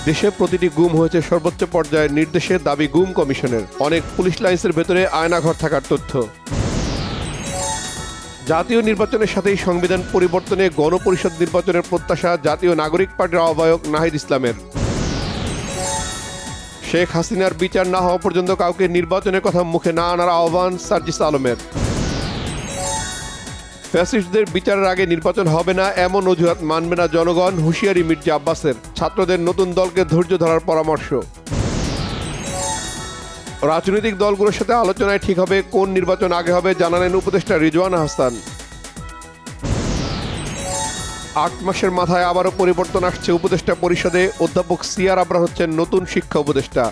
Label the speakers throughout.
Speaker 1: দেশে প্রতিটি গুম হয়েছে সর্বোচ্চ পর্যায়ের নির্দেশে, দাবি গুম কমিশনের। অনেক পুলিশ লাইন্সের ভেতরে আয়নাঘর থাকার তথ্য। জাতীয় নির্বাচনের সাথেই সংবিধান পরিবর্তনে গণপরিষদ নির্বাচনের প্রত্যাশা জাতীয় নাগরিক পার্টির আহ্বায়ক নাহিদ ইসলামের। শেখ হাসিনার বিচার না হওয়া পর্যন্ত কাউকে নির্বাচনের কথা মুখে না আনার আহ্বান সার্জিস আলমের। ফ্যাসিস্টদের বিচারের আগে নির্বাচন হবে না এমন অজুহাত মানবে না জনগণ, হুঁশিয়ারি মির্জা আব্বাসের। ছাত্রদের নতুন দলকে ধৈর্য ধরার পরামর্শ। রাজনৈতিক দলগুলোর সাথে আলোচনায় ঠিক হবে কোন নির্বাচন আগে হবে, জানালেন উপদেষ্টা রিজওয়ানা হাসান। ৮ মাসের মাথায় আবারও পরিবর্তন আসছে উপদেষ্টা পরিষদে। অধ্যাপক সিআর আবরার হচ্ছেন নতুন শিক্ষা উপদেষ্টা।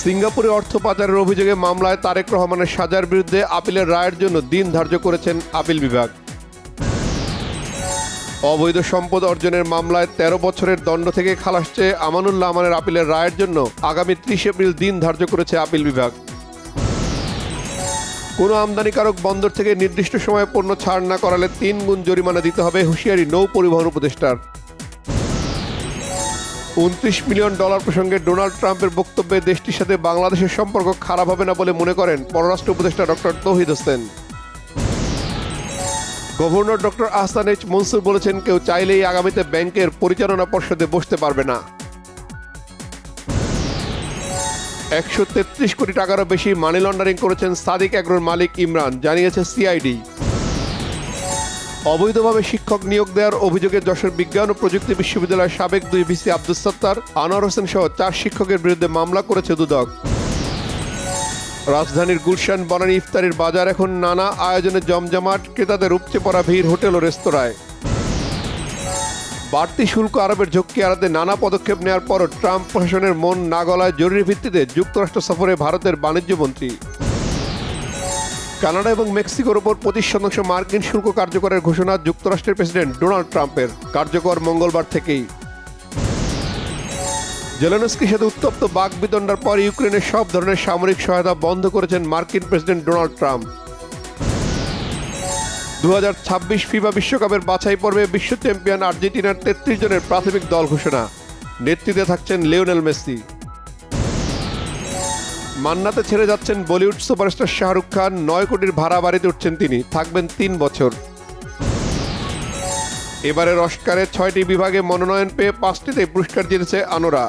Speaker 1: সিঙ্গাপুরে অর্থ পাচারের অভিযোগে মামলায় তারেক রহমানের সাজার বিরুদ্ধে আপিলের রায়ের জন্য দিন ধার্য করেছেন আপিল বিভাগ। অবৈধ সম্পদ অর্জনের মামলায় ১৩ বছরের দণ্ড থেকে খালাস চেয়ে আমানুল্লাহ আমানের আপিলের রায়ের জন্য আগামী ৩০ এপ্রিল দিন ধার্য করেছে আপিল বিভাগ। কোনো আমদানিকারক বন্দর থেকে নির্দিষ্ট সময়ে পণ্য ছাড় না করালে ৩ গুণ জরিমানা দিতে হবে, হুঁশিয়ারি নৌ পরিবহন উপদেষ্টার। $29 মিলিয়ন প্রসঙ্গে ডোনাল্ড ট্রাম্পের বক্তব্যে দেশটির সাথে বাংলাদেশের সম্পর্ক খারাপ হবে না বলে মনে করেন পররাষ্ট্র উপদেষ্টা doctor Tauhid Hossain. Governor doctor Ahsan H Mansur বলেছেন, কেউ চাইলেই আগামীতে ব্যাংকের পরিচালনা পর্ষদে বসতে পারবে না। ১৩৩ কোটি টাকারও বেশি মানি লন্ডারিং করেছেন সাদিক এগ্রোর মালিক ইমরান, জানিয়েছে সিআইডি। অবৈধভাবে শিক্ষক নিয়োগ দেওয়ার অভিযোগে যশোর বিজ্ঞান ও প্রযুক্তি বিশ্ববিদ্যালয়ের সাবেক ২ ভিসি আব্দুস সত্তার, আনোয়ার হোসেন সহ ৪ শিক্ষকের বিরুদ্ধে মামলা করেছে দুদক। রাজধানীর গুলশান বনানী ইফতারির বাজার এখন নানা আয়োজনে জমজমাট, ক্রেতাদের উপচে পড়া ভিড় হোটেল ও রেস্তোরাঁয়। বাড়তি শুল্ক আরোপের ঝক্কি এড়াতে নানা পদক্ষেপ নেওয়ার পরও ট্রাম্প প্রশাসনের মন না গলায় জরুরি ভিত্তিতে যুক্তরাষ্ট্র সফরে ভারতের বাণিজ্য মন্ত্রী। কানাডা এবং মেক্সিকোর ওপর ২৫% মার্কিন শুল্ক কার্যকরের ঘোষণা যুক্তরাষ্ট্রের প্রেসিডেন্ট ডোনাল্ড ট্রাম্পের, কার্যকর মঙ্গলবার থেকেই। জেলেনস্কির সাথে উত্তপ্ত বাকবিতণ্ডার পর ইউক্রেনের সব ধরনের সামরিক সহায়তা বন্ধ করেছেন মার্কিন প্রেসিডেন্ট ডোনাল্ড ট্রাম্প। ২০২৬ ফিফা বিশ্বকাপের বাছাই পর্বে বিশ্ব চ্যাম্পিয়ন আর্জেন্টিনার ৩৩ জনের প্রাথমিক দল ঘোষণা। নেতৃত্বে থাকছেন লিওনেল মেসি। মান্নাতে ছেড়ে যাচ্ছেন বলিউড সুপারস্টার শাহরুখ খান। ৯ কোটির ভাড়া বাড়িতে উঠছেন তিনি, থাকবেন ৩ বছর। এবারের অস্কারে ৬টি বিভাগে মনোনয়ন পেয়ে ৫টিতে পুরস্কার জিতেছে আনোরা।